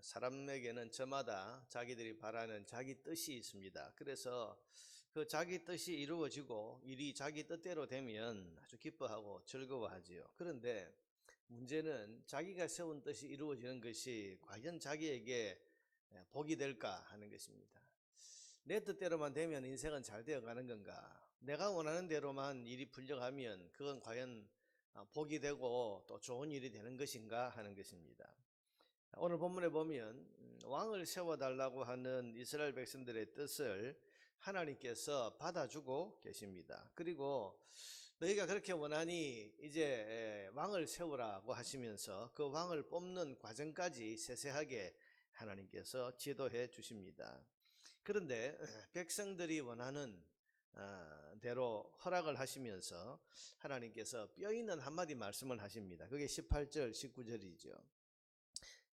사람에게는 저마다 자기들이 바라는 자기 뜻이 있습니다. 그래서 그 자기 뜻이 이루어지고 일이 자기 뜻대로 되면 아주 기뻐하고 즐거워하지요. 그런데 문제는 자기가 세운 뜻이 이루어지는 것이 과연 자기에게 복이 될까 하는 것입니다. 내 뜻대로만 되면 인생은 잘 되어가는 건가? 내가 원하는 대로만 일이 풀려가면 그건 과연 복이 되고 또 좋은 일이 되는 것인가 하는 것입니다. 오늘 본문에 보면 왕을 세워달라고 하는 이스라엘 백성들의 뜻을 하나님께서 받아주고 계십니다. 그리고 너희가 그렇게 원하니 이제 왕을 세우라고 하시면서 그 왕을 뽑는 과정까지 세세하게 하나님께서 지도해 주십니다. 그런데 백성들이 원하는 대로 허락을 하시면서 하나님께서 뼈있는 한마디 말씀을 하십니다. 그게 18절 19절이죠.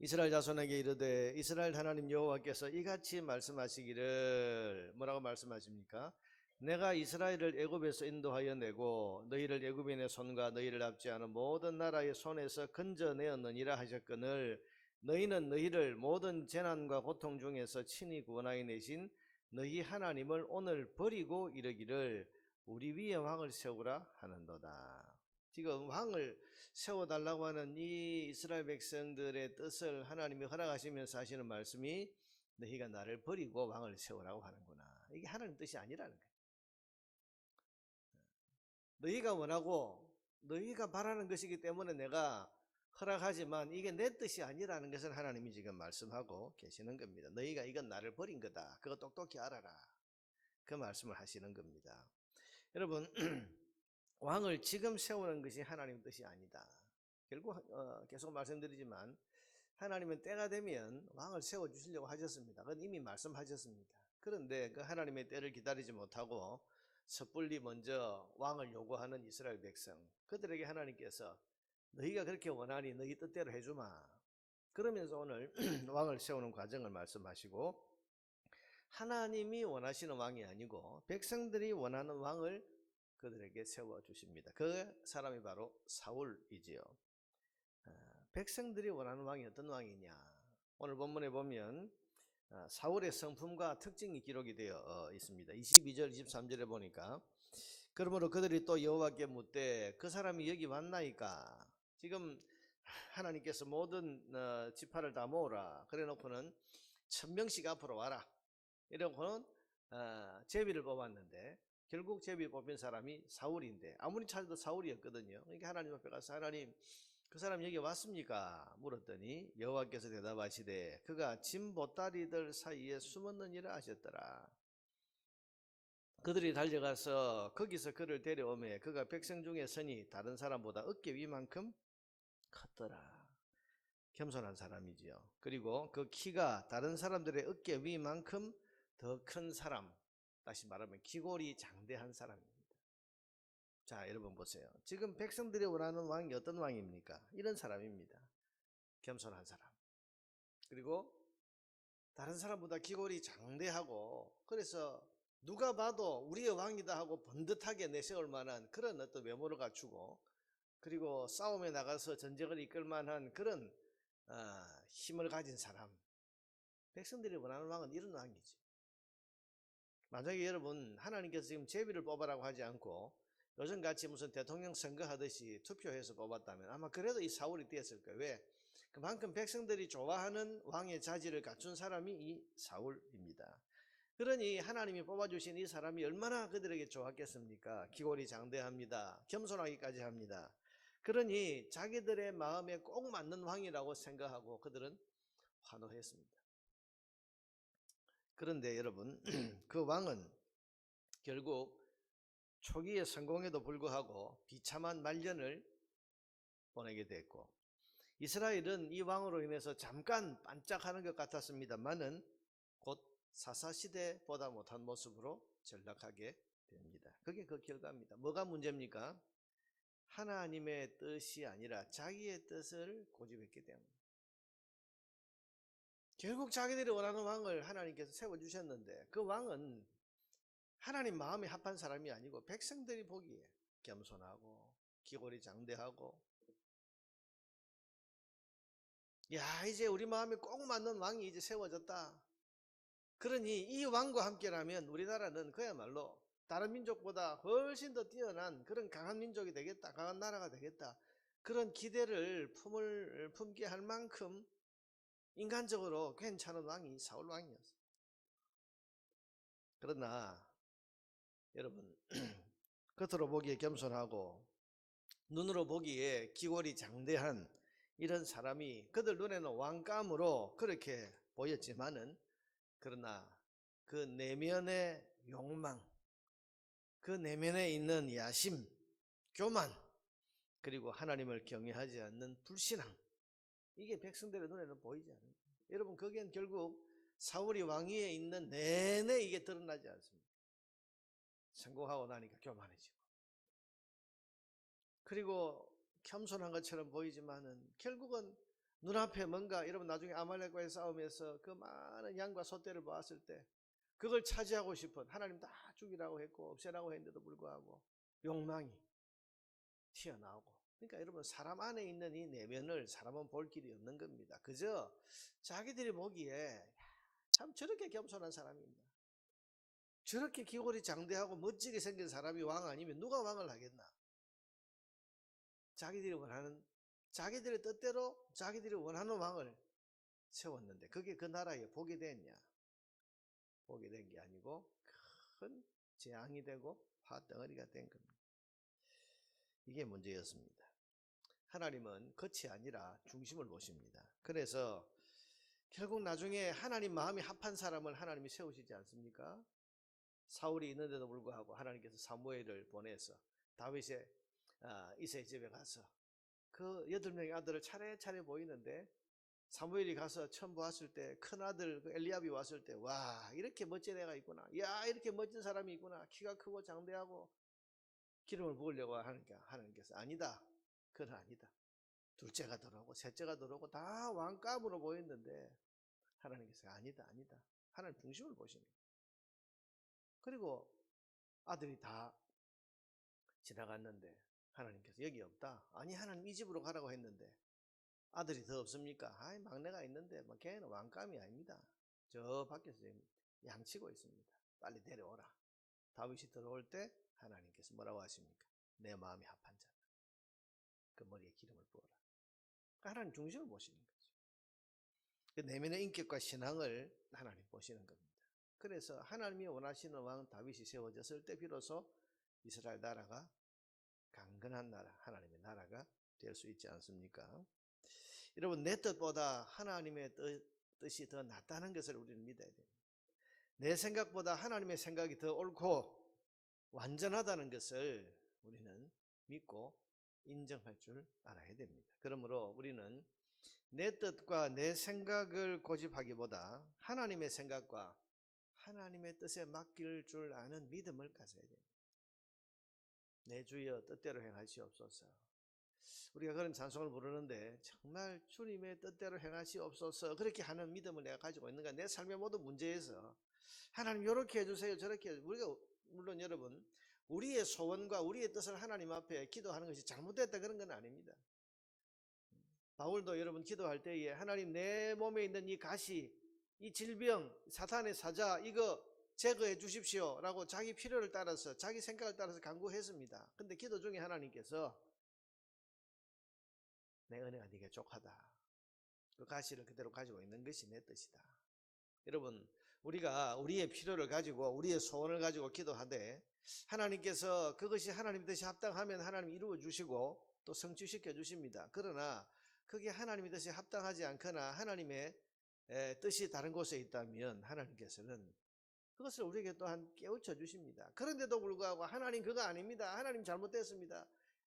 이스라엘 자손에게 이르되 이스라엘 하나님 여호와께서 이같이 말씀하시기를 뭐라고 말씀하십니까? 내가 이스라엘을 애굽에서 인도하여 내고 너희를 애굽인의 손과 너희를 잡지 않은 모든 나라의 손에서 건져내었느니라 하셨거늘 너희는 너희를 모든 재난과 고통 중에서 친히 구원하여 내신 너희 하나님을 오늘 버리고 이르기를 우리 위에 왕을 세우라 하는도다. 지금 왕을 세워달라고 하는 이 이스라엘 백성들의 뜻을 하나님이 허락하시면서 하시는 말씀이 너희가 나를 버리고 왕을 세우라고 하는구나. 이게 하나님 뜻이 아니라는 거예요. 너희가 원하고 너희가 바라는 것이기 때문에 내가 허락하지만 이게 내 뜻이 아니라는 것을 하나님이 지금 말씀하고 계시는 겁니다. 너희가 이건 나를 버린 거다. 그거 똑똑히 알아라. 그 말씀을 하시는 겁니다. 여러분 왕을 지금 세우는 것이 하나님 뜻이 아니다. 결국 계속 말씀드리지만 하나님은 때가 되면 왕을 세워주시려고 하셨습니다. 그건 이미 말씀하셨습니다. 그런데 그 하나님의 때를 기다리지 못하고 섣불리 먼저 왕을 요구하는 이스라엘 백성, 그들에게 하나님께서 너희가 그렇게 원하니 너희 뜻대로 해주마. 그러면서 오늘 왕을 세우는 과정을 말씀하시고 하나님이 원하시는 왕이 아니고 백성들이 원하는 왕을 그들에게 세워주십니다. 그 사람이 바로 사울이지요. 백성들이 원하는 왕이 어떤 왕이냐? 오늘 본문에 보면 사울의 성품과 특징이 기록이 되어 있습니다. 22절 23절에 보니까 그러므로 그들이 또 여호와께 묻되 그 사람이 여기 왔나이까? 지금 하나님께서 모든 지파를 다 모으라 그래 놓고는 1000명씩 앞으로 와라 이러고는 제비를 뽑았는데 결국 제비 뽑힌 사람이 사울인데 아무리 찾아도 사울이었거든요. 그러니까 하나님 앞에 가서 하나님 그 사람 여기 왔습니까? 물었더니 여호와께서 대답하시되 그가 짐 보따리들 사이에 숨었느니라 하셨더라. 그들이 달려가서 거기서 그를 데려오매 그가 백성 중에 서니 다른 사람보다 어깨 위만큼 컸더라. 겸손한 사람이지요. 그리고 그 키가 다른 사람들의 어깨 위만큼 더 큰 사람, 다시 말하면 기골이 장대한 사람입니다. 자, 여러분 보세요. 지금 백성들이 원하는 왕이 어떤 왕입니까? 이런 사람입니다. 겸손한 사람. 그리고 다른 사람보다 기골이 장대하고 그래서 누가 봐도 우리의 왕이다 하고 번듯하게 내세울 만한 그런 어떤 외모를 갖추고 그리고 싸움에 나가서 전쟁을 이끌 만한 그런 힘을 가진 사람. 백성들이 원하는 왕은 이런 왕이죠. 만약에 여러분 하나님께서 지금 제비를 뽑아라고 하지 않고 요즘같이 무슨 대통령 선거하듯이 투표해서 뽑았다면 아마 그래도 이 사울이 되었을 거예요. 왜? 그만큼 백성들이 좋아하는 왕의 자질을 갖춘 사람이 이 사울입니다. 그러니 하나님이 뽑아주신 이 사람이 얼마나 그들에게 좋았겠습니까? 기골이 장대합니다. 겸손하기까지 합니다. 그러니 자기들의 마음에 꼭 맞는 왕이라고 생각하고 그들은 환호했습니다. 그런데 여러분 그 왕은 결국 초기에 성공에도 불구하고 비참한 말년을 보내게 됐고 이스라엘은 이 왕으로 인해서 잠깐 반짝하는 것 같았습니다만은 곧 사사시대보다 못한 모습으로 전락하게 됩니다. 그게 그 결과입니다. 뭐가 문제입니까? 하나님의 뜻이 아니라 자기의 뜻을 고집했기 때문입니다. 결국 자기들이 원하는 왕을 하나님께서 세워주셨는데 그 왕은 하나님 마음에 합한 사람이 아니고 백성들이 보기에 겸손하고 기골이 장대하고 야, 이제 우리 마음에 꼭 맞는 왕이 이제 세워졌다. 그러니 이 왕과 함께라면 우리나라는 그야말로 다른 민족보다 훨씬 더 뛰어난 그런 강한 민족이 되겠다. 강한 나라가 되겠다. 그런 기대를 품게 할 만큼 인간적으로 괜찮은 왕이 사울 왕이었어요. 그러나 여러분, 겉으로 보기에 겸손하고 눈으로 보기에 기골이 장대한 이런 사람이 그들 눈에는 왕감으로 그렇게 보였지만은, 그러나 그 내면의 욕망, 그 내면에 있는 야심, 교만, 그리고 하나님을 경외하지 않는 불신앙, 이게 백성들의 눈에는 보이지 않아요. 여러분, 거기엔 결국 사울이 왕위에 있는 내내 이게 드러나지 않습니다. 성공하고 나니까 교만해지고, 그리고 겸손한 것처럼 보이지만은 결국은 눈앞에 뭔가, 여러분 나중에 아말렉과의 싸움에서 그 많은 양과 소떼를 보았을 때 그걸 차지하고 싶은, 하나님 다 죽이라고 했고 없애라고 했는데도 불구하고 욕망이 튀어나오고, 그러니까 여러분, 사람 안에 있는 이 내면을 사람은 볼 길이 없는 겁니다. 그저 자기들이 보기에 참 저렇게 겸손한 사람입니다, 저렇게 기골이 장대하고 멋지게 생긴 사람이 왕 아니면 누가 왕을 하겠나. 자기들이 원하는, 자기들의 뜻대로 자기들이 원하는 왕을 세웠는데 그게 그 나라에 복이 됐냐? 복이 된 게 아니고 큰 재앙이 되고 화덩어리가 된 겁니다. 이게 문제였습니다. 하나님은 겉이 아니라 중심을 보십니다. 그래서 결국 나중에 하나님 마음이 합한 사람을 하나님이 세우시지 않습니까? 사울이 있는데도 불구하고 하나님께서 사무엘을 보내서 다윗의 이새의 집에 가서 그 8명의 아들을 차례차례 보이는데, 사무엘이 가서 처음 보았을 때 큰 아들 엘리압이 왔을 때, 와, 이렇게 멋진 애가 있구나, 야, 이렇게 멋진 사람이 있구나, 키가 크고 장대하고, 기름을 부으려고 하니까 하나님께서 아니다, 그건 아니다. 둘째가 들어오고 셋째가 들어오고 다 왕감으로 보였는데 하나님께서 아니다, 아니다, 하나님 중심을 보십니다. 그리고 아들이 다 지나갔는데 하나님께서 여기 없다. 아니, 하나님 이 집으로 가라고 했는데 아들이 더 없습니까? 아이, 막내가 있는데 뭐 걔는 왕감이 아닙니다. 저 밖에서 지금 양치고 있습니다. 빨리 데려오라. 다윗이 들어올 때 하나님께서 뭐라고 하십니까? 내 마음이 합한 자, 그 머리에 기름을 부어라. 하나님 중심을 보시는 거죠. 그 내면의 인격과 신앙을 하나님 보시는 겁니다. 그래서 하나님이 원하시는 왕 다윗이 세워졌을 때 비로소 이스라엘 나라가 강건한 나라, 하나님의 나라가 될 수 있지 않습니까? 여러분, 내 뜻보다 하나님의 뜻이 더 낫다는 것을 우리는 믿어야 됩니다. 내 생각보다 하나님의 생각이 더 옳고 완전하다는 것을 우리는 믿고 인정할 줄 알아야 됩니다. 그러므로 우리는 내 뜻과 내 생각을 고집하기보다 하나님의 생각과 하나님의 뜻에 맡길 줄 아는 믿음을 가져야 됩니다. 내 주여 뜻대로 행하시옵소서. 우리가 그런 찬송을 부르는데 정말 주님의 뜻대로 행하시옵소서 그렇게 하는 믿음을 내가 가지고 있는가? 내 삶의 모든 문제에서 하나님 이렇게 해주세요, 저렇게 해주세요. 우리가, 물론 여러분, 우리의 소원과 우리의 뜻을 하나님 앞에 기도하는 것이 잘못됐다 그런 건 아닙니다. 바울도 여러분 기도할 때에 하나님, 내 몸에 있는 이 가시, 이 질병, 사탄의 사자, 이거 제거해 주십시오 라고 자기 필요를 따라서, 자기 생각을 따라서 간구했습니다. 근데 기도 중에 하나님께서 내 은혜가 네게 족하다, 그 가시를 그대로 가지고 있는 것이 내 뜻이다. 여러분, 우리가 우리의 필요를 가지고 우리의 소원을 가지고 기도하되 하나님께서 그것이 하나님 뜻이 합당하면 하나님 이루어 주시고 또 성취시켜 주십니다. 그러나 그게 하나님의 뜻이 합당하지 않거나 하나님의 뜻이 다른 곳에 있다면 하나님께서는 그것을 우리에게 또한 깨우쳐 주십니다. 그런데도 불구하고 하나님 그거 아닙니다, 하나님 잘못됐습니다,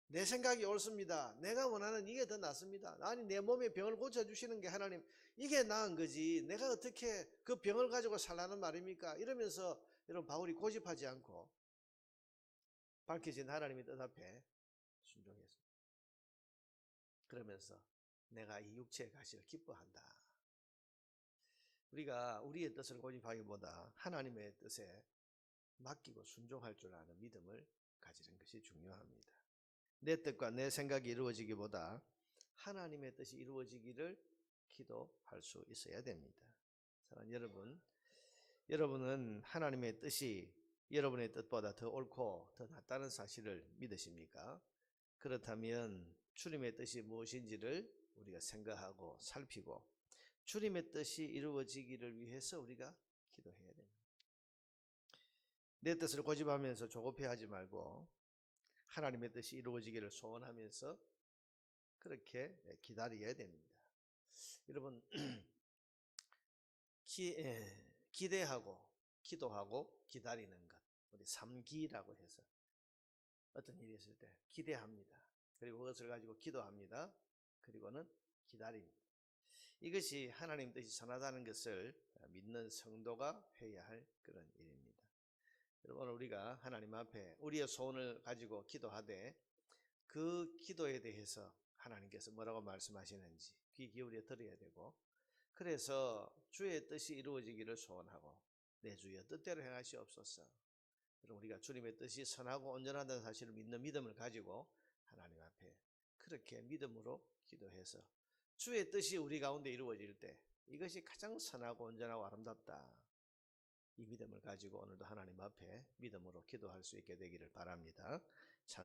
내 생각이 옳습니다, 내가 원하는 이게 더 낫습니다, 아니 내 몸의 병을 고쳐주시는 게 하나님, 이게 나은 거지 내가 어떻게 그 병을 가지고 살라는 말입니까? 이러면서 여러분, 바울이 고집하지 않고 밝혀진 하나님의 뜻 앞에 순종했습니다. 그러면서 내가 이 육체의 가시를 기뻐한다. 우리가 우리의 뜻을 고집하기보다 하나님의 뜻에 맡기고 순종할 줄 아는 믿음을 가지는 것이 중요합니다. 내 뜻과 내 생각이 이루어지기보다 하나님의 뜻이 이루어지기를 기도할 수 있어야 됩니다. 사랑하는 여러분, 여러분은 하나님의 뜻이 여러분의 뜻보다 더 옳고 더 낫다는 사실을 믿으십니까? 그렇다면 주님의 뜻이 무엇인지를 우리가 생각하고 살피고 주님의 뜻이 이루어지기를 위해서 우리가 기도해야 됩니다. 내 뜻을 고집하면서 조급해하지 말고 하나님의 뜻이 이루어지기를 소원하면서 그렇게 기다려야 됩니다. 여러분, 기대하고 기도하고 기다리는 것, 우리 삼기라고 해서 어떤 일이 있을 때 기대합니다. 그리고 그것을 가지고 기도합니다. 그리고는 기다립니다. 이것이 하나님 뜻이 선하다는 것을 믿는 성도가 해야 할 그런 일입니다. 여러분, 오늘 우리가 하나님 앞에 우리의 소원을 가지고 기도하되 그 기도에 대해서 하나님께서 뭐라고 말씀하시는지 귀 기울여 들어야 되고, 그래서 주의 뜻이 이루어지기를 소원하고 내 주여 뜻대로 행하시옵소서. 우리가 주님의 뜻이 선하고 온전하다는 사실을 믿는 믿음을 가지고 하나님 앞에 그렇게 믿음으로 기도해서 주의 뜻이 우리 가운데 이루어질 때 이것이 가장 선하고 온전하고 아름답다, 이 믿음을 가지고 오늘도 하나님 앞에 믿음으로 기도할 수 있게 되기를 바랍니다.